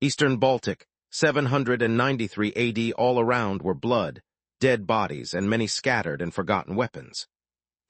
Eastern Baltic, 793 AD. All around were blood, dead bodies, and many scattered and forgotten weapons.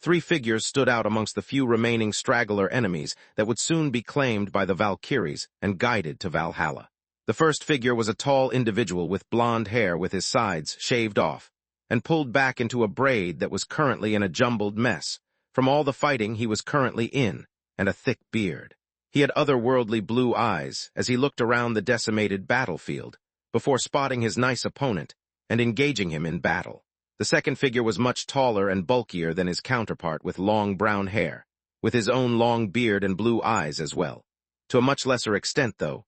Three figures stood out amongst the few remaining straggler enemies that would soon be claimed by the Valkyries and guided to Valhalla. The first figure was a tall individual with blonde hair with his sides shaved off and pulled back into a braid that was currently in a jumbled mess from all the fighting he was currently in, and a thick beard. He had otherworldly blue eyes as he looked around the decimated battlefield before spotting his nice opponent and engaging him in battle. The second figure was much taller and bulkier than his counterpart with long brown hair, with his own long beard and blue eyes as well. To a much lesser extent, though,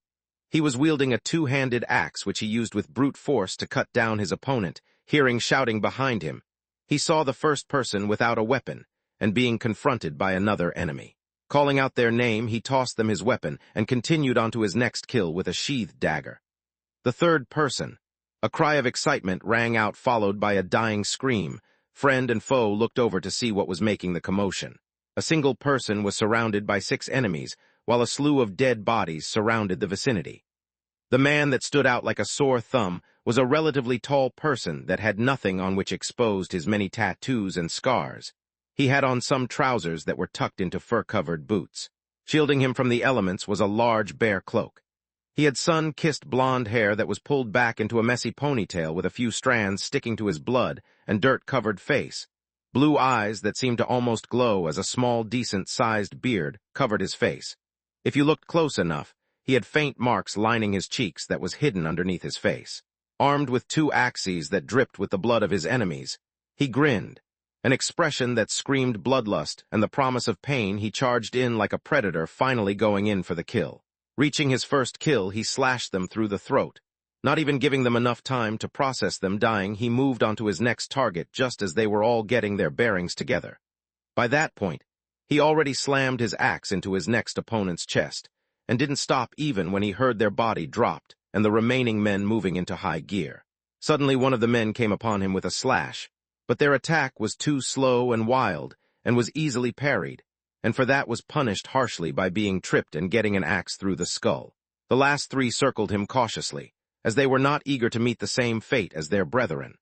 he was wielding a two-handed axe which he used with brute force to cut down his opponent. Hearing shouting behind him, he saw the first person without a weapon and being confronted by another enemy. Calling out their name, he tossed them his weapon and continued on to his next kill with a sheathed dagger. The third person. A cry of excitement rang out, followed by a dying scream. Friend and foe looked over to see what was making the commotion. A single person was surrounded by 6 enemies, while a slew of dead bodies surrounded the vicinity. The man that stood out like a sore thumb was a relatively tall person that had nothing on which exposed his many tattoos and scars. He had on some trousers that were tucked into fur-covered boots. Shielding him from the elements was a large bear cloak. He had sun-kissed blonde hair that was pulled back into a messy ponytail with a few strands sticking to his blood and dirt-covered face. Blue eyes that seemed to almost glow as a small, decent-sized beard covered his face. If you looked close enough, he had faint marks lining his cheeks that was hidden underneath his face. Armed with 2 axes that dripped with the blood of his enemies, he grinned. An expression that screamed bloodlust and the promise of pain. He charged in like a predator, finally going in for the kill. Reaching his first kill, he slashed them through the throat. Not even giving them enough time to process them dying, he moved onto his next target just as they were all getting their bearings together. By that point, he already slammed his axe into his next opponent's chest, and didn't stop even when he heard their body dropped and the remaining men moving into high gear. Suddenly one of the men came upon him with a slash, but their attack was too slow and wild and was easily parried, and for that was punished harshly by being tripped and getting an axe through the skull. The last 3 circled him cautiously, as they were not eager to meet the same fate as their brethren.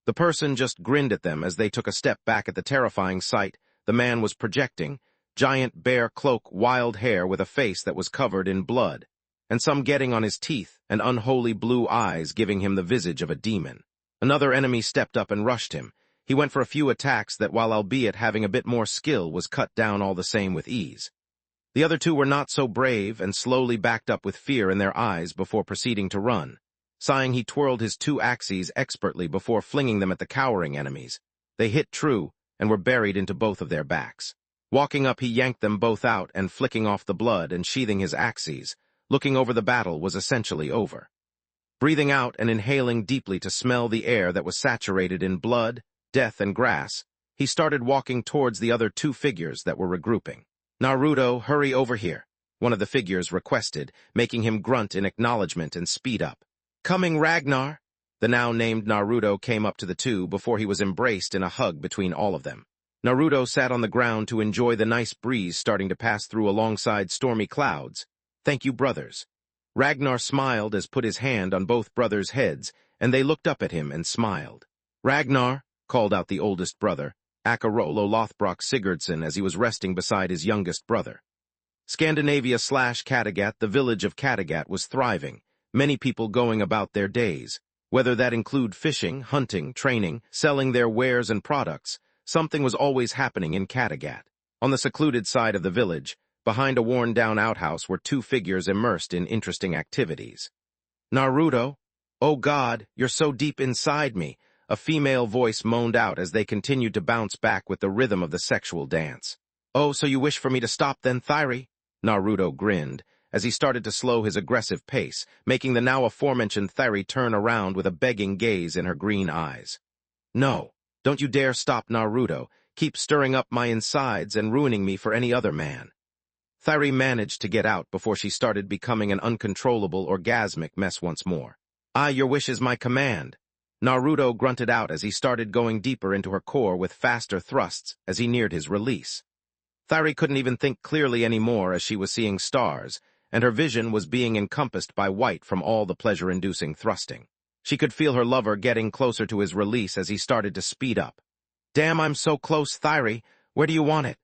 The person just grinned at them as they took a step back at the terrifying sight the man was projecting, giant bear cloak, wild hair with a face that was covered in blood, and some getting on his teeth and unholy blue eyes giving him the visage of a demon. Another enemy stepped up and rushed him. He went for a few attacks that, while albeit having a bit more skill, was cut down all the same with ease. The other 2 were not so brave and slowly backed up with fear in their eyes before proceeding to run. Sighing, he twirled his 2 axes expertly before flinging them at the cowering enemies. They hit true and were buried into both of their backs. Walking up, he yanked them both out and flicking off the blood and sheathing his axes, looking over the battle was essentially over. Breathing out and inhaling deeply to smell the air that was saturated in blood, death, and grass, he started walking towards the other 2 figures that were regrouping. "Naruto, hurry over here," one of the figures requested, making him grunt in acknowledgement and speed up. "Coming, Ragnar." The now named Naruto came up to the 2 before he was embraced in a hug between all of them. Naruto sat on the ground to enjoy the nice breeze starting to pass through alongside stormy clouds. "Thank you, brothers." Ragnar smiled as put his hand on both brothers' heads, and they looked up at him and smiled. "Ragnar," called out the oldest brother, Akarolo Lothbrok Sigurdsson, as he was resting beside his youngest brother. Scandinavia/Kattegat, the village of Kattegat, was thriving, many people going about their days. Whether that include fishing, hunting, training, selling their wares and products, something was always happening in Kattegat. On the secluded side of the village, behind a worn-down outhouse, were 2 figures immersed in interesting activities. "Naruto, oh God, you're so deep inside me," a female voice moaned out as they continued to bounce back with the rhythm of the sexual dance. "Oh, so you wish for me to stop then, Thyri?" Naruto grinned as he started to slow his aggressive pace, making the now aforementioned Thyri turn around with a begging gaze in her green eyes. "No, don't you dare stop, Naruto. Keep stirring up my insides and ruining me for any other man." Thyri managed to get out before she started becoming an uncontrollable orgasmic mess once more. Your wish is my command." Naruto grunted out as he started going deeper into her core with faster thrusts as he neared his release. Thyri couldn't even think clearly anymore as she was seeing stars, and her vision was being encompassed by white from all the pleasure-inducing thrusting. She could feel her lover getting closer to his release as he started to speed up. "Damn, I'm so close, Thyri. Where do you want it?"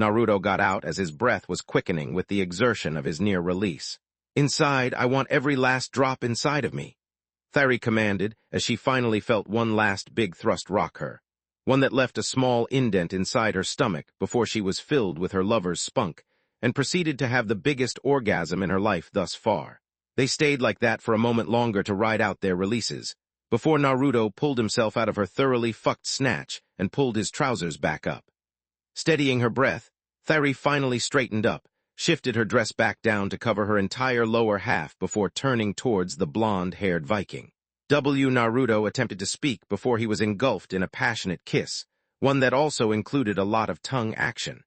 Naruto got out as his breath was quickening with the exertion of his near release. "Inside, I want every last drop inside of me," Thyri commanded as she finally felt one last big thrust rock her, one that left a small indent inside her stomach before she was filled with her lover's spunk and proceeded to have the biggest orgasm in her life thus far. They stayed like that for a moment longer to ride out their releases, before Naruto pulled himself out of her thoroughly fucked snatch and pulled his trousers back up. Steadying her breath, Thyri finally straightened up, shifted her dress back down to cover her entire lower half before turning towards the blonde-haired Viking. Naruto attempted to speak before he was engulfed in a passionate kiss, one that also included a lot of tongue action.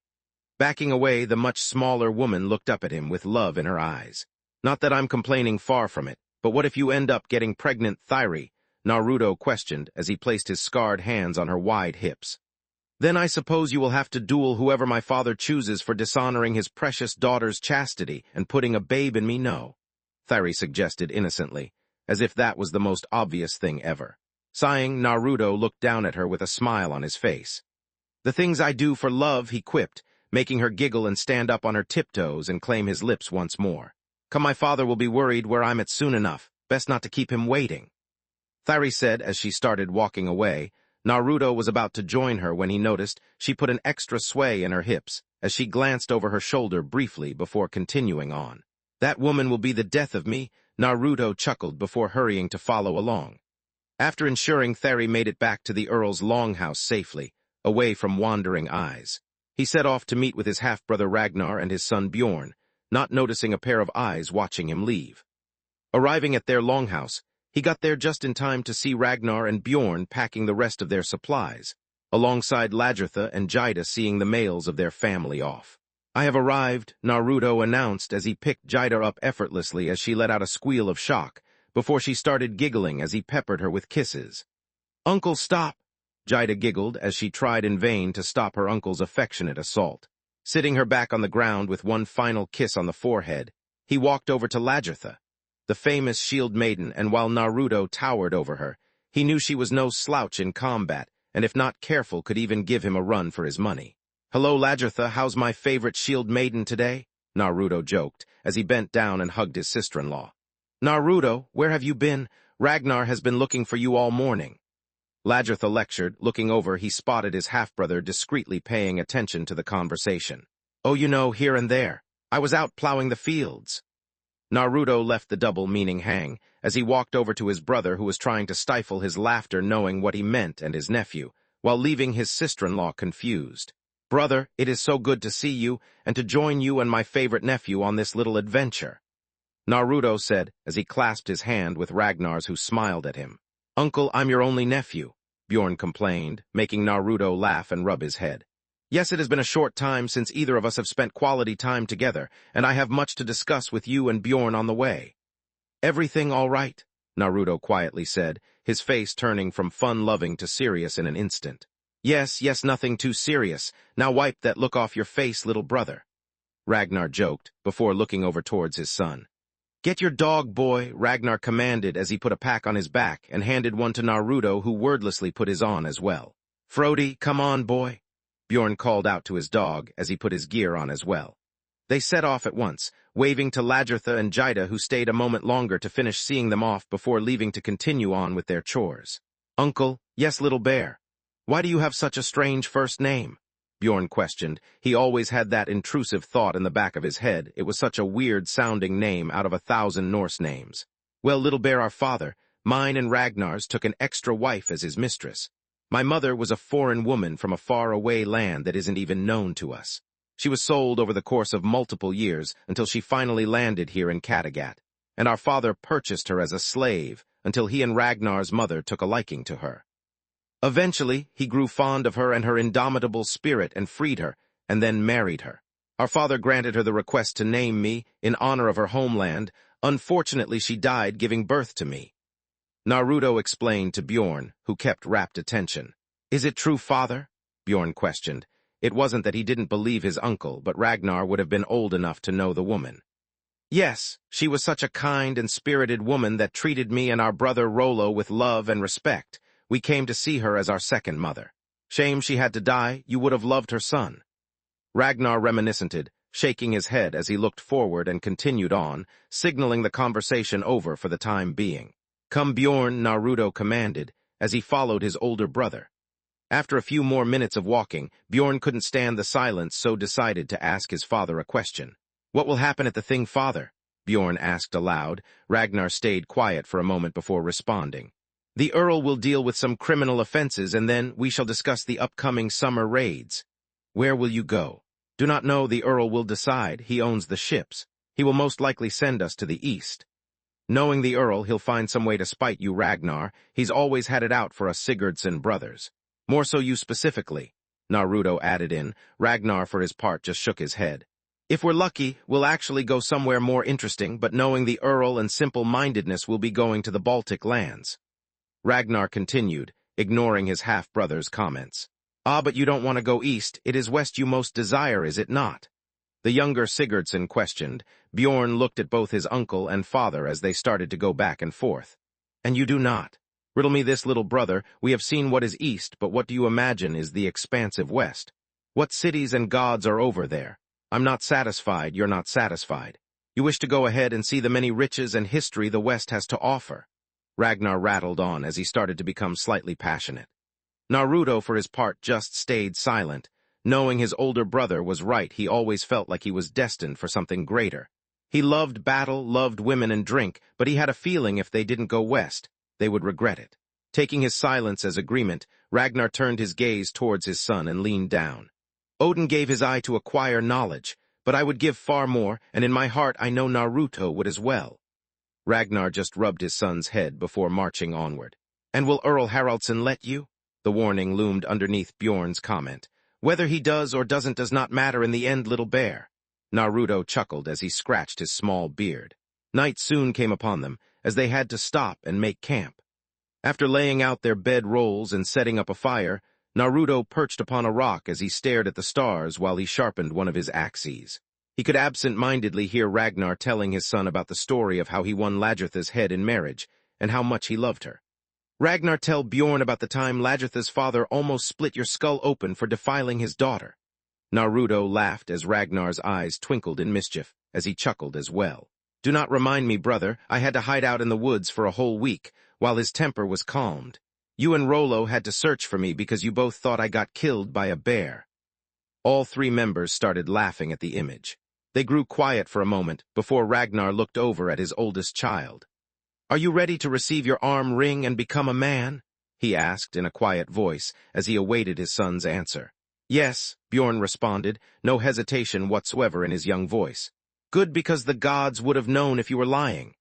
Backing away, the much smaller woman looked up at him with love in her eyes. "Not that I'm complaining, far from it, but what if you end up getting pregnant, Thyri?" Naruto questioned as he placed his scarred hands on her wide hips. "Then I suppose you will have to duel whoever my father chooses for dishonoring his precious daughter's chastity and putting a babe in me, no?" Thyri suggested innocently, as if that was the most obvious thing ever. Sighing, Naruto looked down at her with a smile on his face. "The things I do for love," he quipped, making her giggle and stand up on her tiptoes and claim his lips once more. "Come, my father will be worried where I'm at soon enough. Best not to keep him waiting," Thyri said as she started walking away. Naruto was about to join her when he noticed she put an extra sway in her hips as she glanced over her shoulder briefly before continuing on. "That woman will be the death of me," Naruto chuckled before hurrying to follow along. After ensuring Thyri made it back to the Earl's longhouse safely, away from wandering eyes, he set off to meet with his half-brother Ragnar and his son Bjorn, not noticing a pair of eyes watching him leave. Arriving at their longhouse, he got there just in time to see Ragnar and Bjorn packing the rest of their supplies, alongside Lagertha and Jida seeing the males of their family off. "I have arrived," Naruto announced as he picked Jida up effortlessly as she let out a squeal of shock, before she started giggling as he peppered her with kisses. "Uncle, stop!" Jida giggled as she tried in vain to stop her uncle's affectionate assault. Sitting her back on the ground with one final kiss on the forehead, he walked over to Lagertha, the famous shield maiden, and while Naruto towered over her, he knew she was no slouch in combat, and if not careful could even give him a run for his money. "Hello, Lagertha, how's my favorite shield maiden today?" Naruto joked, as he bent down and hugged his sister-in-law. "Naruto, where have you been? Ragnar has been looking for you all morning." Lagertha lectured. Looking over, he spotted his half-brother discreetly paying attention to the conversation. "Oh, you know, here and there. I was out plowing the fields." Naruto left the double meaning hang as he walked over to his brother, who was trying to stifle his laughter knowing what he meant, and his nephew, while leaving his sister-in-law confused. "Brother, it is so good to see you, and to join you and my favorite nephew on this little adventure," Naruto said as he clasped his hand with Ragnar's, who smiled at him. "Uncle, I'm your only nephew," Bjorn complained, making Naruto laugh and rub his head. "Yes, it has been a short time since either of us have spent quality time together, and I have much to discuss with you and Bjorn on the way." "Everything all right?" Naruto quietly said, his face turning from fun-loving to serious in an instant. Yes, nothing too serious. Now wipe that look off your face, little brother," Ragnar joked, before looking over towards his son. "Get your dog, boy," Ragnar commanded as he put a pack on his back and handed one to Naruto, who wordlessly put his on as well. "Frody, come on, boy," Bjorn called out to his dog as he put his gear on as well. They set off at once, waving to Lagertha and Jida, who stayed a moment longer to finish seeing them off before leaving to continue on with their chores. "Uncle, yes, little bear. Why do you have such a strange first name?" Bjorn questioned. He always had that intrusive thought in the back of his head. It was such a weird-sounding name out of 1,000 Norse names. "Well, little bear, our father, mine and Ragnar's, took an extra wife as his mistress. My mother was a foreign woman from a far-away land that isn't even known to us. She was sold over the course of multiple years until she finally landed here in Kattegat, and our father purchased her as a slave until he and Ragnar's mother took a liking to her. Eventually, he grew fond of her and her indomitable spirit and freed her, and then married her. Our father granted her the request to name me in honor of her homeland. Unfortunately, she died giving birth to me," Naruto explained to Bjorn, who kept rapt attention. "Is it true, father?" Bjorn questioned. It wasn't that he didn't believe his uncle, but Ragnar would have been old enough to know the woman. Yes, she was such a kind and spirited woman that treated me and our brother Rollo with love and respect. We came to see her as our second mother. Shame she had to die, you would have loved her son. Ragnar reminiscented, shaking his head as he looked forward and continued on, signaling the conversation over for the time being. Come Bjorn, Naruto commanded, as he followed his older brother. After a few more minutes of walking, Bjorn couldn't stand the silence, so decided to ask his father a question. What will happen at the thing, father? Bjorn asked aloud. Ragnar stayed quiet for a moment before responding. The Earl will deal with some criminal offenses, and then we shall discuss the upcoming summer raids. Where will you go? Do not know, the Earl will decide. He owns the ships. He will most likely send us to the east. Knowing the Earl, he'll find some way to spite you, Ragnar. He's always had it out for us Sigurdsson brothers. More so you specifically, Naruto added in. Ragnar, for his part, just shook his head. If we're lucky, we'll actually go somewhere more interesting, but knowing the Earl and simple-mindedness, we'll be going to the Baltic lands. Ragnar continued, ignoring his half-brother's comments. Ah, but you don't want to go east. It is west you most desire, is it not? The younger Sigurdsson questioned. Bjorn looked at both his uncle and father as they started to go back and forth. And you do not? Riddle me this, little brother. We have seen what is east, but what do you imagine is the expansive west? What cities and gods are over there? I'm not satisfied, you're not satisfied. You wish to go ahead and see the many riches and history the west has to offer. Ragnar rattled on as he started to become slightly passionate. Naruto, for his part, just stayed silent. Knowing his older brother was right, he always felt like he was destined for something greater. He loved battle, loved women and drink, but he had a feeling if they didn't go west, they would regret it. Taking his silence as agreement, Ragnar turned his gaze towards his son and leaned down. Odin gave his eye to acquire knowledge, but I would give far more, and in my heart I know Naruto would as well. Ragnar just rubbed his son's head before marching onward. And will Earl Haraldsson let you? The warning loomed underneath Bjorn's comment. Whether he does or doesn't does not matter in the end, little bear. Naruto chuckled as he scratched his small beard. Night soon came upon them, as they had to stop and make camp. After laying out their bed rolls and setting up a fire, Naruto perched upon a rock as he stared at the stars while he sharpened one of his axes. He could absent-mindedly hear Ragnar telling his son about the story of how he won Lagertha's head in marriage, and how much he loved her. Ragnar, tell Bjorn about the time Lagertha's father almost split your skull open for defiling his daughter. Naruto laughed as Ragnar's eyes twinkled in mischief, as he chuckled as well. Do not remind me, brother. I had to hide out in the woods for a whole week, while his temper was calmed. You and Rollo had to search for me because you both thought I got killed by a bear. All three members started laughing at the image. They grew quiet for a moment before Ragnar looked over at his oldest child. Are you ready to receive your arm ring and become a man? He asked in a quiet voice as he awaited his son's answer. Yes, Bjorn responded, no hesitation whatsoever in his young voice. Good, because the gods would have known if you were lying.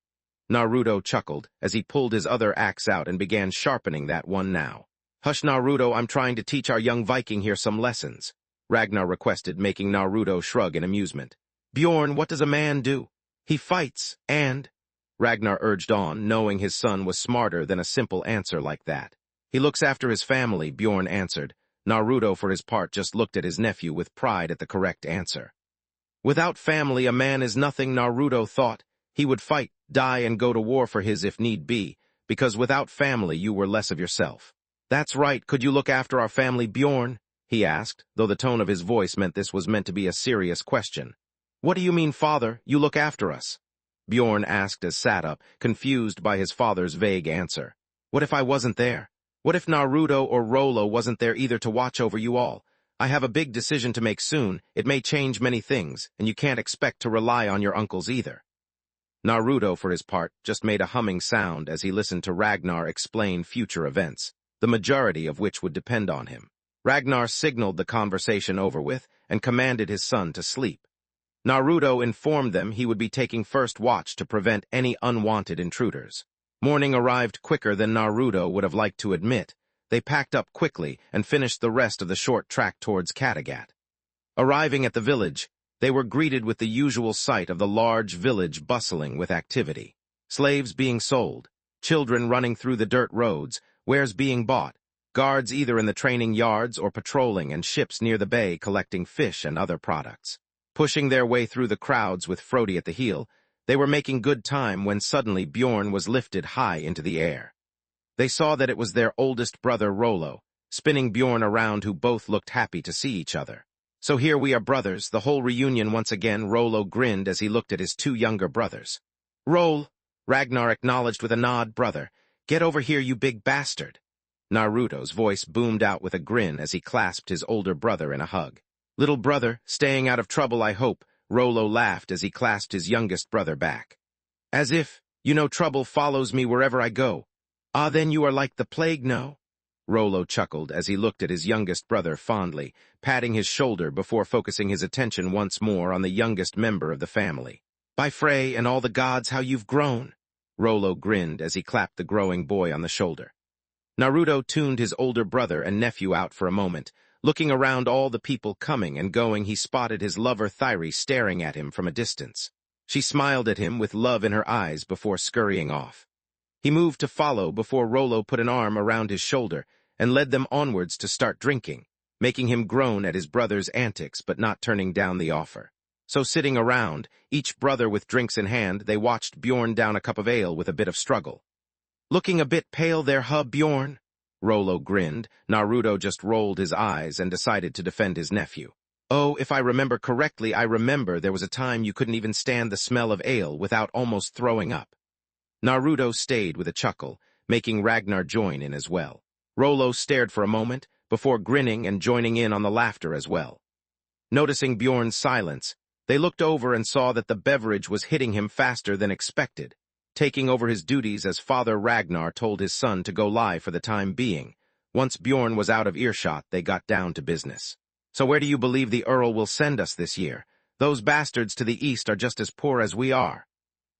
Naruto chuckled as he pulled his other axe out and began sharpening that one now. Hush, Naruto, I'm trying to teach our young Viking here some lessons, Ragnar requested, making Naruto shrug in amusement. Bjorn, what does a man do? He fights, and... Ragnar urged on, knowing his son was smarter than a simple answer like that. He looks after his family, Bjorn answered. Naruto, for his part, just looked at his nephew with pride at the correct answer. Without family, a man is nothing, Naruto thought. He would fight, die, and go to war for his if need be, because without family you were less of yourself. That's right, could you look after our family, Bjorn? He asked, though the tone of his voice meant this was meant to be a serious question. What do you mean, father, you look after us? Bjorn asked as sat up, confused by his father's vague answer. What if I wasn't there? What if Naruto or Rollo wasn't there either to watch over you all? I have a big decision to make soon. It may change many things, and you can't expect to rely on your uncles either. Naruto, for his part, just made a humming sound as he listened to Ragnar explain future events, the majority of which would depend on him. Ragnar signaled the conversation over with and commanded his son to sleep. Naruto informed them he would be taking first watch to prevent any unwanted intruders. Morning arrived quicker than Naruto would have liked to admit. They packed up quickly and finished the rest of the short track towards Kattegat. Arriving at the village, they were greeted with the usual sight of the large village bustling with activity. Slaves being sold, children running through the dirt roads, wares being bought, guards either in the training yards or patrolling, and ships near the bay collecting fish and other products. Pushing their way through the crowds with Frody at the heel, They were making good time when suddenly Bjorn was lifted high into the air. They saw that it was their oldest brother Rollo, spinning Bjorn around, who both looked happy to see each other. "So here we are, brothers, the whole reunion once again," Rollo grinned as he looked at his two younger brothers. "Roll," Ragnar acknowledged with a nod. "Brother, get over here, you big bastard." Naruto's voice boomed out with a grin as he clasped his older brother in a hug. "Little brother, staying out of trouble, I hope," Rollo laughed as he clasped his youngest brother back. "As if, trouble follows me wherever I go. Ah, then you are like the plague, no?" Rollo chuckled as he looked at his youngest brother fondly, patting his shoulder before focusing his attention once more on the youngest member of the family. "By Frey and all the gods, how you've grown!" Rollo grinned as he clapped the growing boy on the shoulder. Naruto tuned his older brother and nephew out for a moment. Looking around all the people coming and going, he spotted his lover Thyri staring at him from a distance. She smiled at him with love in her eyes before scurrying off. He moved to follow before Rollo put an arm around his shoulder and led them onwards to start drinking, making him groan at his brother's antics but not turning down the offer. So sitting around, each brother with drinks in hand, they watched Bjorn down a cup of ale with a bit of struggle. "Looking a bit pale there, huh, Bjorn?" Rollo grinned. Naruto just rolled his eyes and decided to defend his nephew. "Oh, if I remember correctly, I remember there was a time you couldn't even stand the smell of ale without almost throwing up." Naruto stayed with a chuckle, making Ragnar join in as well. Rollo stared for a moment, before grinning and joining in on the laughter as well. Noticing Bjorn's silence, they looked over and saw that the beverage was hitting him faster than expected. Taking over his duties as father, Ragnar told his son to go lie for the time being. Once Bjorn was out of earshot, they got down to business. "So where do you believe the Earl will send us this year? Those bastards to the east are just as poor as we are,"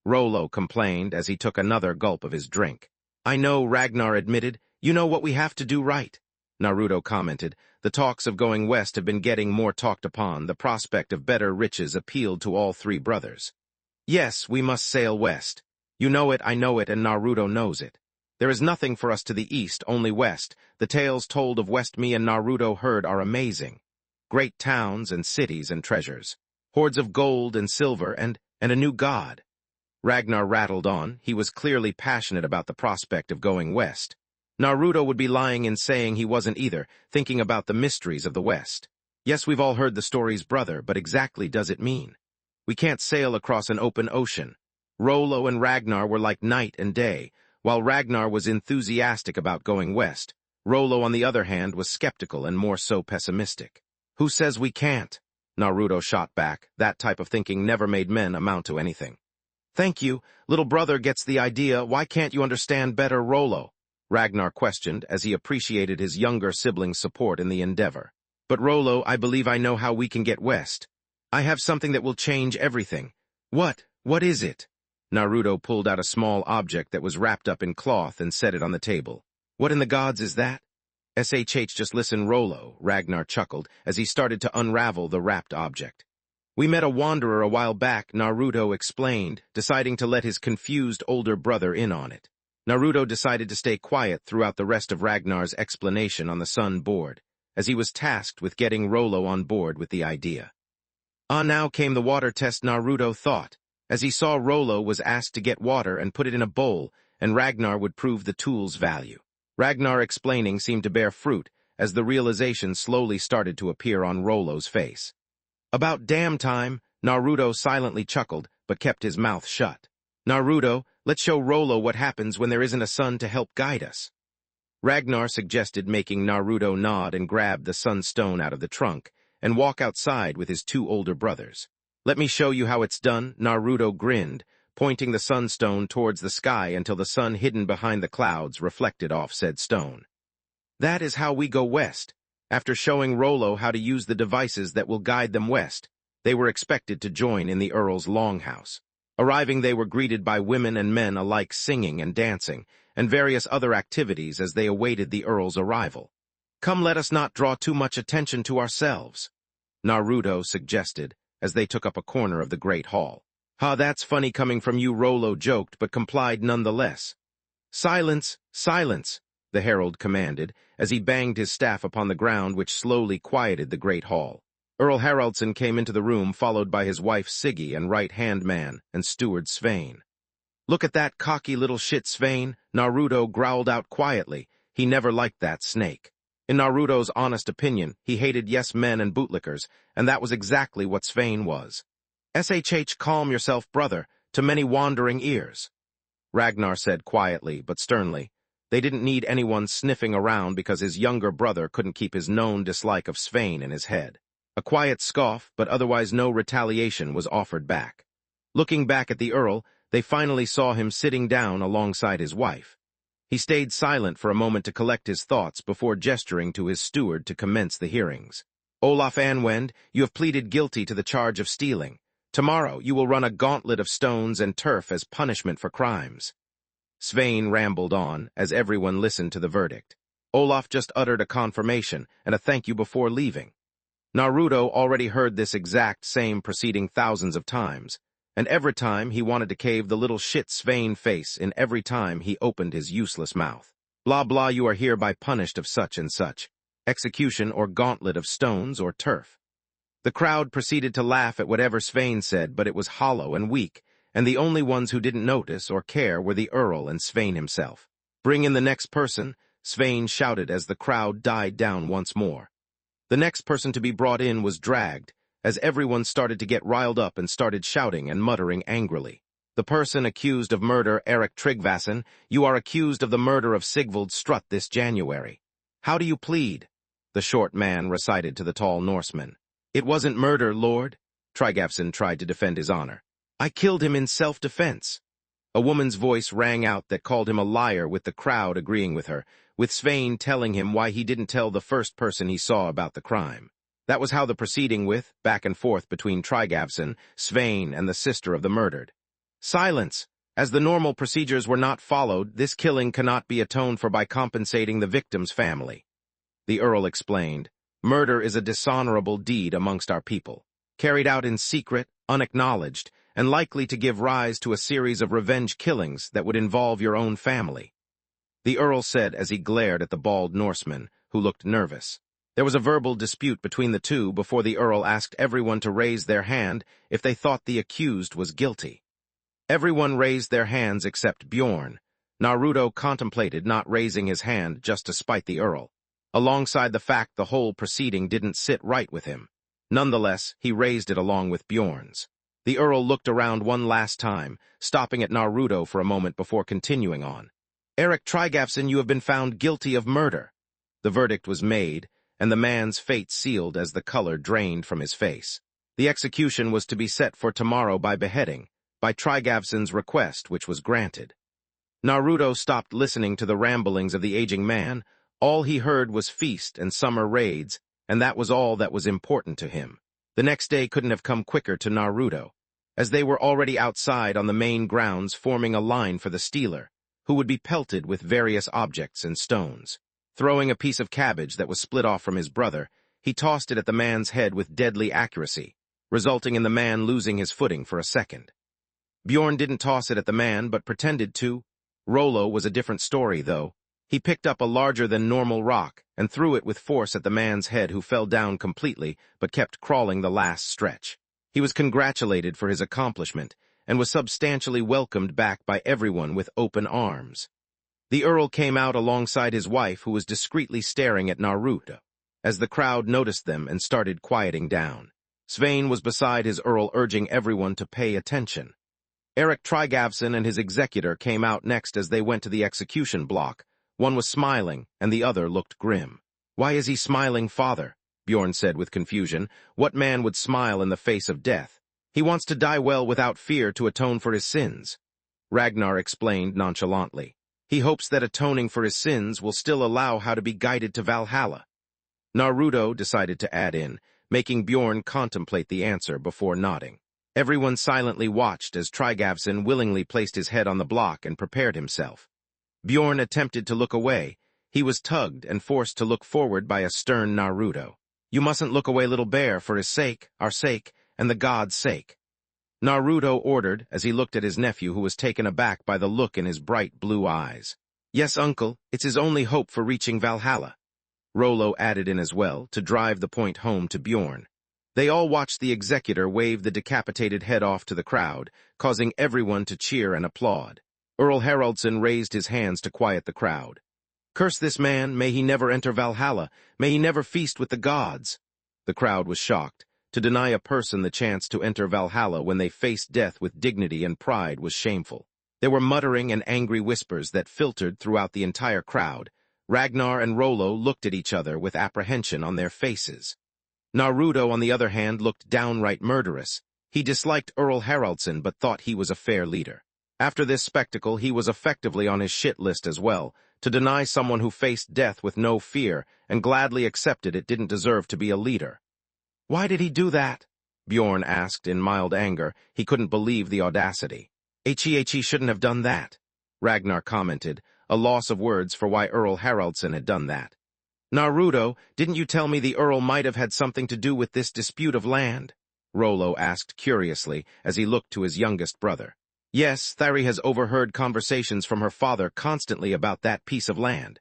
Rollo complained as he took another gulp of his drink. "I know," Ragnar admitted. "You know what we have to do, right?" Naruto commented. The talks of going west have been getting more talked upon. The prospect of better riches appealed to all three brothers. "Yes, we must sail west. You know it, I know it, and Naruto knows it. There is nothing for us to the east, only west. The tales told of west me and Naruto heard are amazing. Great towns and cities and treasures. Hoards of gold and silver and a new god." Ragnar rattled on. He was clearly passionate about the prospect of going west. Naruto would be lying in saying he wasn't either, thinking about the mysteries of the west. "Yes, we've all heard the stories, brother, but exactly does it mean? We can't sail across an open ocean." Rollo and Ragnar were like night and day. While Ragnar was enthusiastic about going west, Rollo, on the other hand, was skeptical and more so pessimistic. "Who says we can't?" Naruto shot back. That type of thinking never made men amount to anything. "Thank you. Little brother gets the idea. Why can't you understand better, Rollo?" Ragnar questioned as he appreciated his younger sibling's support in the endeavor. "But Rollo, I believe I know how we can get west. I have something that will change everything." "What? What is it?" Naruto pulled out a small object that was wrapped up in cloth and set it on the table. "What in the gods is that?" "SHH, just listen, Rollo," Ragnar chuckled as he started to unravel the wrapped object. "We met a wanderer a while back," Naruto explained, deciding to let his confused older brother in on it. Naruto decided to stay quiet throughout the rest of Ragnar's explanation on the sun board, as he was tasked with getting Rollo on board with the idea. Now came the water test, Naruto thought, as he saw Rollo was asked to get water and put it in a bowl, and Ragnar would prove the tool's value. Ragnar explaining seemed to bear fruit, as the realization slowly started to appear on Rollo's face. "About damn time," Naruto silently chuckled, but kept his mouth shut. "Naruto, let's show Rollo what happens when there isn't a sun to help guide us," Ragnar suggested, making Naruto nod and grab the sunstone out of the trunk and walk outside with his two older brothers. "Let me show you how it's done," Naruto grinned, pointing the sunstone towards the sky until the sun hidden behind the clouds reflected off said stone. "That is how we go west." After showing Rollo how to use the devices that will guide them west, they were expected to join in the Earl's longhouse. Arriving, they were greeted by women and men alike singing and dancing, and various other activities as they awaited the Earl's arrival. "Come, let us not draw too much attention to ourselves," Naruto suggested, as they took up a corner of the great hall. "Ha, that's funny coming from you," Rollo joked, but complied nonetheless. "Silence, silence," the herald commanded, as he banged his staff upon the ground, which slowly quieted the great hall. Earl Haraldson came into the room followed by his wife Siggy and right-hand man and steward Svein. "Look at that cocky little shit, Svein," Naruto growled out quietly. He never liked that snake. In Naruto's honest opinion, he hated yes-men and bootlickers, and that was exactly what Svein was. "Shh, calm yourself, brother, to many wandering ears," Ragnar said quietly but sternly. They didn't need anyone sniffing around because his younger brother couldn't keep his known dislike of Svein in his head. A quiet scoff, but otherwise no retaliation, was offered back. Looking back at the Earl, they finally saw him sitting down alongside his wife. He stayed silent for a moment to collect his thoughts before gesturing to his steward to commence the hearings. "Olaf Anwend, you have pleaded guilty to the charge of stealing. Tomorrow you will run a gauntlet of stones and turf as punishment for crimes." Svein rambled on as everyone listened to the verdict. Olaf just uttered a confirmation and a thank you before leaving. Naruto already heard this exact same proceeding thousands of times, and every time he wanted to cave the little shit Svein face in every time he opened his useless mouth. "Blah blah, you are hereby punished of such and such. Execution or gauntlet of stones or turf." The crowd proceeded to laugh at whatever Svein said, but it was hollow and weak, and the only ones who didn't notice or care were the Earl and Svein himself. "Bring in the next person," Svein shouted as the crowd died down once more. The next person to be brought in was dragged, as everyone started to get riled up and started shouting and muttering angrily. "The person accused of murder, Erik Tryggvason, you are accused of the murder of Sigvald Strutt this January. How do you plead?" the short man recited to the tall Norseman. "It wasn't murder, Lord," Tryggvason tried to defend his honor. "I killed him in self-defense." A woman's voice rang out that called him a liar, with the crowd agreeing with her, with Svein telling him why he didn't tell the first person he saw about the crime. That was how the proceeding with, back and forth between Tryggvason, Svein, and the sister of the murdered. "Silence! As the normal procedures were not followed, this killing cannot be atoned for by compensating the victim's family." The Earl explained, "Murder is a dishonorable deed amongst our people, carried out in secret, unacknowledged, and likely to give rise to a series of revenge killings that would involve your own family," the Earl said as he glared at the bald Norseman, who looked nervous. There was a verbal dispute between the two before the Earl asked everyone to raise their hand if they thought the accused was guilty. Everyone raised their hands except Bjorn. Naruto contemplated not raising his hand just to spite the Earl, alongside the fact the whole proceeding didn't sit right with him. Nonetheless, he raised it along with Bjorn's. The Earl looked around one last time, stopping at Naruto for a moment before continuing on. "Erik Tryggvason, you have been found guilty of murder." The verdict was made, and the man's fate sealed as the color drained from his face. The execution was to be set for tomorrow by beheading, by Tryggvason's request, which was granted. Naruto stopped listening to the ramblings of the aging man. All he heard was feast and summer raids, and that was all that was important to him. The next day couldn't have come quicker to Naruto, as they were already outside on the main grounds forming a line for the stealer, who would be pelted with various objects and stones. Throwing a piece of cabbage that was split off from his brother, he tossed it at the man's head with deadly accuracy, resulting in the man losing his footing for a second. Bjorn didn't toss it at the man, but pretended to. Rollo was a different story, though. He picked up a larger-than-normal rock and threw it with force at the man's head, who fell down completely but kept crawling the last stretch. He was congratulated for his accomplishment and was substantially welcomed back by everyone with open arms. The Earl came out alongside his wife, who was discreetly staring at Naruto, as the crowd noticed them and started quieting down. Svein was beside his Earl, urging everyone to pay attention. Erik Tryggvason and his executor came out next as they went to the execution block. One was smiling, and the other looked grim. "Why is he smiling, father?" Bjorn said with confusion. "What man would smile in the face of death? He wants to die well without fear to atone for his sins," Ragnar explained nonchalantly. "He hopes that atoning for his sins will still allow how to be guided to Valhalla." Naruto decided to add in, making Bjorn contemplate the answer before nodding. Everyone silently watched as Tryggvason willingly placed his head on the block and prepared himself. Bjorn attempted to look away. He was tugged and forced to look forward by a stern Naruto. "You mustn't look away, little bear, for his sake, our sake, and the god's sake," Naruto ordered as he looked at his nephew, who was taken aback by the look in his bright blue eyes. "Yes, uncle, it's his only hope for reaching Valhalla," Rollo added in as well, to drive the point home to Bjorn. They all watched the executor wave the decapitated head off to the crowd, causing everyone to cheer and applaud. Earl Haraldson raised his hands to quiet the crowd. "Curse this man, may he never enter Valhalla, may he never feast with the gods." The crowd was shocked. To deny a person the chance to enter Valhalla when they faced death with dignity and pride was shameful. There were muttering and angry whispers that filtered throughout the entire crowd. Ragnar and Rollo looked at each other with apprehension on their faces. Naruto, on the other hand, looked downright murderous. He disliked Earl Haraldson but thought he was a fair leader. After this spectacle, he was effectively on his shit list as well. To deny someone who faced death with no fear and gladly accepted it didn't deserve to be a leader. "Why did he do that?" Bjorn asked in mild anger. He couldn't believe the audacity. He shouldn't have done that," Ragnar commented, a loss of words for why Earl Haraldson had done that. "Naruto, didn't you tell me the Earl might have had something to do with this dispute of land?" Rollo asked curiously as he looked to his youngest brother. "Yes, Thari has overheard conversations from her father constantly about that piece of land."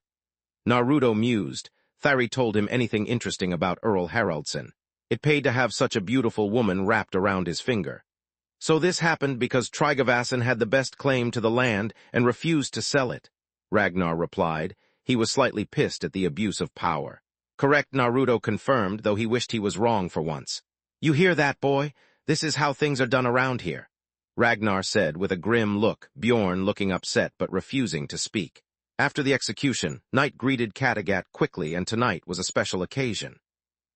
Naruto mused. Thari told him anything interesting about Earl Haraldson. It paid to have such a beautiful woman wrapped around his finger. "So this happened because Tryggvason had the best claim to the land and refused to sell it," Ragnar replied. He was slightly pissed at the abuse of power. "Correct," Naruto confirmed, though he wished he was wrong for once. "You hear that, boy? This is how things are done around here," Ragnar said with a grim look, Bjorn looking upset but refusing to speak. After the execution, Night greeted Kattegat quickly, and tonight was a special occasion.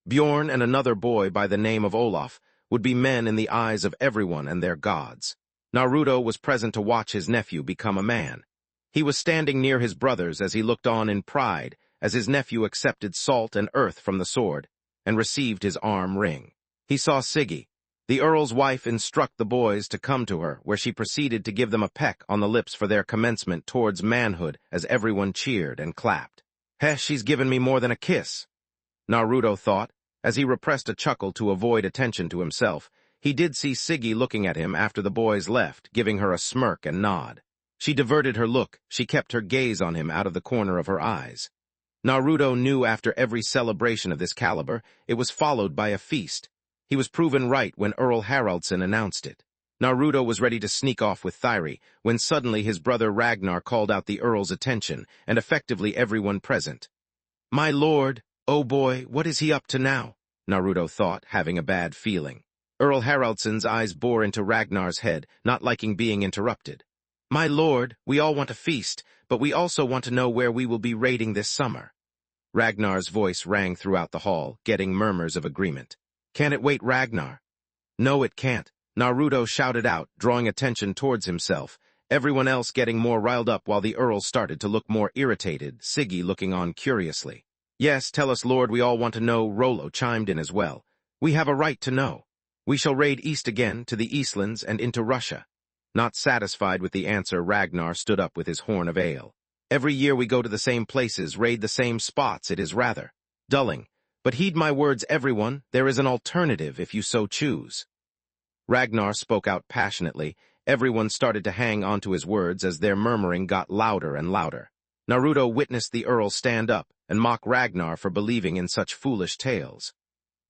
Bjorn and another boy by the name of Olaf would be men in the eyes of everyone and their gods. Naruto was present to watch his nephew become a man. He was standing near his brothers as he looked on in pride as his nephew accepted salt and earth from the sword and received his arm ring. He saw Siggy. The Earl's wife instructed the boys to come to her, where she proceeded to give them a peck on the lips for their commencement towards manhood as everyone cheered and clapped. "Heh, she's given me more than a kiss," Naruto thought. As he repressed a chuckle to avoid attention to himself, he did see Siggy looking at him after the boys left, giving her a smirk and nod. She diverted her look. She kept her gaze on him out of the corner of her eyes. Naruto knew after every celebration of this caliber, it was followed by a feast. He was proven right when Earl Haraldson announced it. Naruto was ready to sneak off with Thyri, when suddenly his brother Ragnar called out the Earl's attention, and effectively everyone present. "My lord, oh boy, what is he up to now?" Naruto thought, having a bad feeling. Earl Haraldson's eyes bore into Ragnar's head, not liking being interrupted. "My lord, we all want a feast, but we also want to know where we will be raiding this summer." Ragnar's voice rang throughout the hall, getting murmurs of agreement. "Can it wait, Ragnar?" "No, it can't," Naruto shouted out, drawing attention towards himself, everyone else getting more riled up while the Earl started to look more irritated, Siggy looking on curiously. "Yes, tell us, Lord, we all want to know," Rollo chimed in as well. "We have a right to know. We shall raid east again, to the Eastlands and into Russia." Not satisfied with the answer, Ragnar stood up with his horn of ale. "Every year we go to the same places, raid the same spots, it is rather dulling. But heed my words, everyone, there is an alternative if you so choose." Ragnar spoke out passionately. Everyone started to hang onto his words as their murmuring got louder and louder. Naruto witnessed the Earl stand up and mock Ragnar for believing in such foolish tales.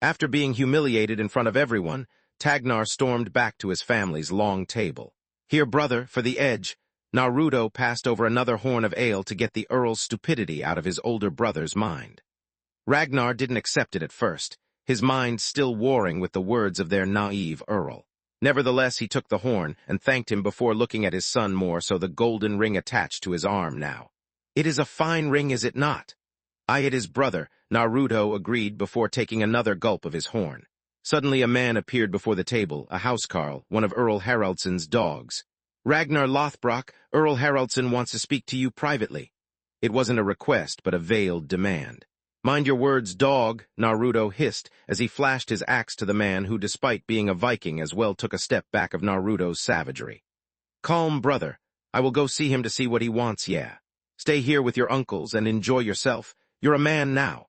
After being humiliated in front of everyone, Tagnar stormed back to his family's long table. "Here, brother, for the edge." Naruto passed over another horn of ale to get the Earl's stupidity out of his older brother's mind. Ragnar didn't accept it at first, his mind still warring with the words of their naive Earl. Nevertheless, he took the horn and thanked him before looking at his son more so the golden ring attached to his arm now. "It is a fine ring, is it not?" "Aye, it is, brother," Naruto agreed before taking another gulp of his horn. Suddenly a man appeared before the table, a housecarl, one of Earl Haraldson's dogs. "Ragnar Lothbrok, Earl Haraldson wants to speak to you privately." It wasn't a request, but a veiled demand. "Mind your words, dog," Naruto hissed as he flashed his axe to the man who, despite being a Viking, as well took a step back of Naruto's savagery. "Calm, brother. I will go see him to see what he wants, yeah. Stay here with your uncles and enjoy yourself. You're a man now."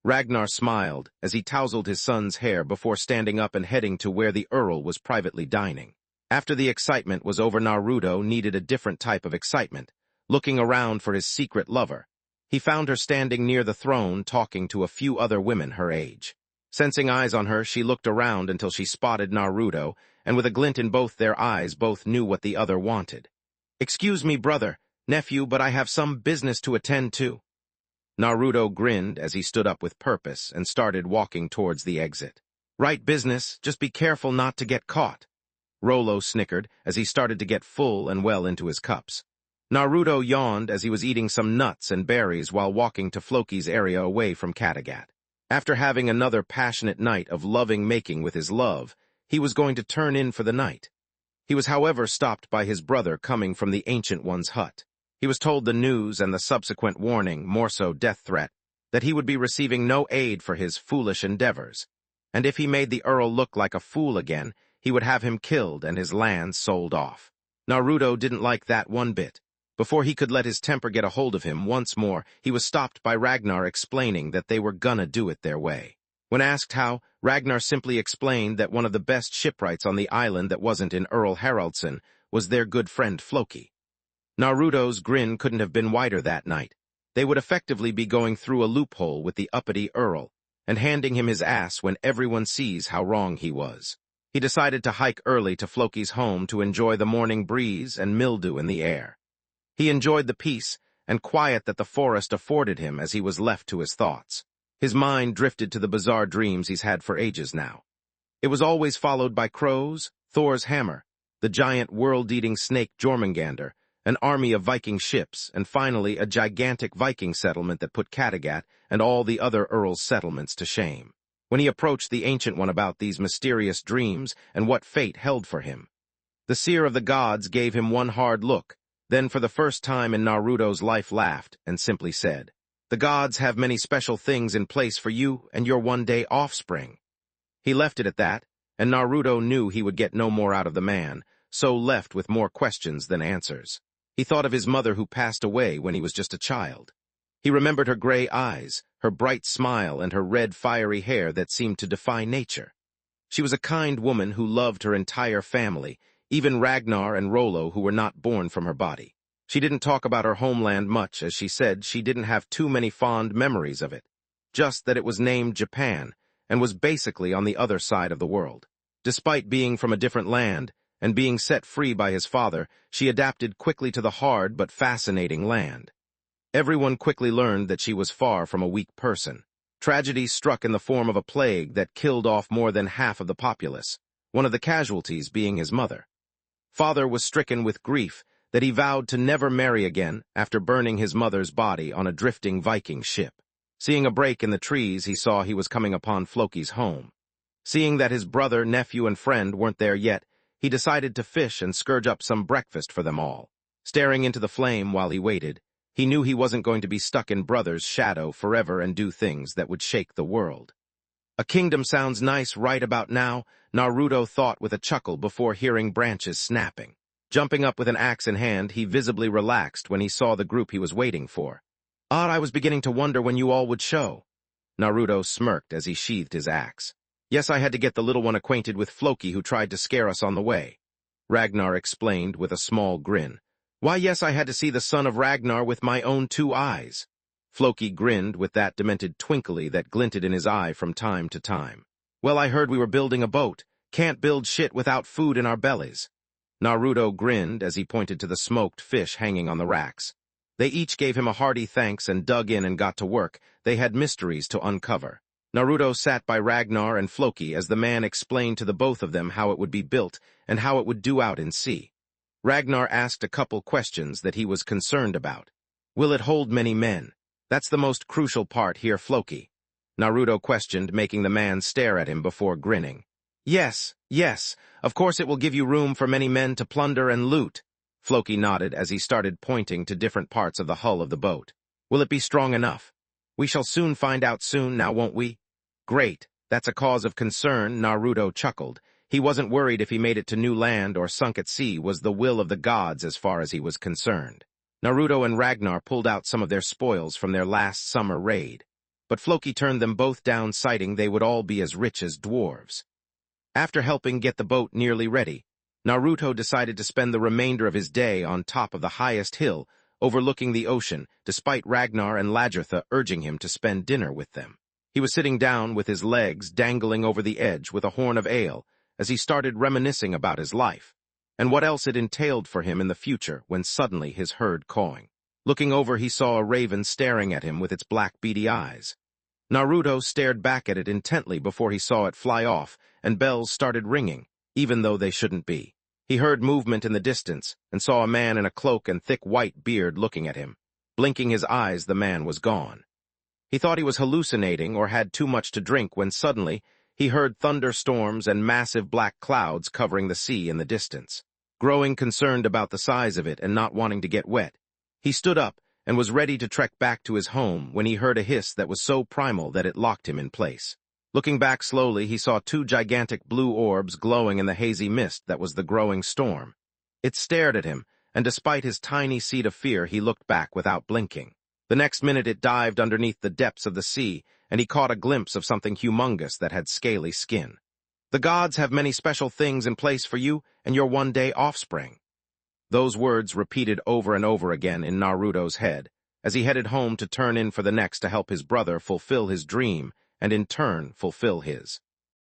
Ragnar smiled as he tousled his son's hair before standing up and heading to where the Earl was privately dining. After the excitement was over, Naruto needed a different type of excitement, looking around for his secret lover. He found her standing near the throne talking to a few other women her age. Sensing eyes on her, she looked around until she spotted Naruto, and with a glint in both their eyes, both knew what the other wanted. "Excuse me, brother, nephew, but I have some business to attend to." Naruto grinned as he stood up with purpose and started walking towards the exit. "Right business, just be careful not to get caught." Rolo snickered as he started to get full and well into his cups. Naruto yawned as he was eating some nuts and berries while walking to Floki's area away from Kattegat. After having another passionate night of loving making with his love, he was going to turn in for the night. He was, however, stopped by his brother coming from the Ancient One's hut. He was told the news and the subsequent warning, more so death threat, that he would be receiving no aid for his foolish endeavors, and if he made the Earl look like a fool again, he would have him killed and his lands sold off. Naruto didn't like that one bit. Before he could let his temper get a hold of him once more, he was stopped by Ragnar explaining that they were gonna do it their way. When asked how, Ragnar simply explained that one of the best shipwrights on the island that wasn't in Earl Haraldson was their good friend Floki. Naruto's grin couldn't have been wider that night. They would effectively be going through a loophole with the uppity Earl, and handing him his ass when everyone sees how wrong he was. He decided to hike early to Floki's home to enjoy the morning breeze and mildew in the air. He enjoyed the peace and quiet that the forest afforded him as he was left to his thoughts. His mind drifted to the bizarre dreams he's had for ages now. It was always followed by crows, Thor's hammer, the giant world-eating snake Jormungandr, an army of Viking ships, and finally a gigantic Viking settlement that put Kattegat and all the other Earl's settlements to shame. When he approached the Ancient One about these mysterious dreams and what fate held for him, the seer of the gods gave him one hard look, then for the first time in Naruto's life laughed and simply said, "The gods have many special things in place for you and your one-day offspring." He left it at that, and Naruto knew he would get no more out of the man, so left with more questions than answers. He thought of his mother who passed away when he was just a child. He remembered her gray eyes, her bright smile, and her red fiery hair that seemed to defy nature. She was a kind woman who loved her entire family, even Ragnar and Rolo, who were not born from her body. She didn't talk about her homeland much, as she said she didn't have too many fond memories of it, just that it was named Japan and was basically on the other side of the world. Despite being from a different land and being set free by his father, she adapted quickly to the hard but fascinating land. Everyone quickly learned that she was far from a weak person. Tragedy struck in the form of a plague that killed off more than half of the populace, one of the casualties being his mother. Father was stricken with grief that he vowed to never marry again after burning his mother's body on a drifting Viking ship. Seeing a break in the trees, he saw he was coming upon Floki's home. Seeing that his brother, nephew, and friend weren't there yet, he decided to fish and scourge up some breakfast for them all. Staring into the flame while he waited, he knew he wasn't going to be stuck in brother's shadow forever and do things that would shake the world. A kingdom sounds nice right about now, Naruto thought with a chuckle before hearing branches snapping. Jumping up with an axe in hand, he visibly relaxed when he saw the group he was waiting for. I was beginning to wonder when you all would show." Naruto smirked as he sheathed his axe. "Yes, I had to get the little one acquainted with Floki who tried to scare us on the way," Ragnar explained with a small grin. "Why, yes, I had to see the son of Ragnar with my own 2 eyes. Floki grinned with that demented twinkle that glinted in his eye from time to time. "Well, I heard we were building a boat. Can't build shit without food in our bellies." Naruto grinned as he pointed to the smoked fish hanging on the racks. They each gave him a hearty thanks and dug in and got to work. They had mysteries to uncover. Naruto sat by Ragnar and Floki as the man explained to the both of them how it would be built and how it would do out in sea. Ragnar asked a couple questions that he was concerned about. "Will it hold many men? That's the most crucial part here, Floki," Naruto questioned, making the man stare at him before grinning. Yes, of course it will give you room for many men to plunder and loot." Floki nodded as he started pointing to different parts of the hull of the boat. "Will it be strong enough? We shall soon find out soon, now won't we?" "Great, that's a cause of concern," Naruto chuckled. He wasn't worried if he made it to new land or sunk at sea was the will of the gods as far as he was concerned. Naruto and Ragnar pulled out some of their spoils from their last summer raid, but Floki turned them both down, citing they would all be as rich as dwarves. After helping get the boat nearly ready, Naruto decided to spend the remainder of his day on top of the highest hill, overlooking the ocean, despite Ragnar and Lagertha urging him to spend dinner with them. He was sitting down with his legs dangling over the edge with a horn of ale as he started reminiscing about his life and what else it entailed for him in the future when suddenly his heard cawing. Looking over, he saw a raven staring at him with its black beady eyes. Naruto stared back at it intently before he saw it fly off, and bells started ringing, even though they shouldn't be. He heard movement in the distance and saw a man in a cloak and thick white beard looking at him. Blinking his eyes, the man was gone. He thought he was hallucinating or had too much to drink when suddenly he heard thunderstorms and massive black clouds covering the sea in the distance. Growing concerned about the size of it and not wanting to get wet, he stood up and was ready to trek back to his home when he heard a hiss that was so primal that it locked him in place. Looking back slowly, he saw two gigantic blue orbs glowing in the hazy mist that was the growing storm. It stared at him, and despite his tiny seed of fear, he looked back without blinking. The next minute it dived underneath the depths of the sea, and he caught a glimpse of something humongous that had scaly skin. The gods have many special things in place for you and your one-day offspring. Those words repeated over and over again in Naruto's head as he headed home to turn in for the next to help his brother fulfill his dream and in turn fulfill his.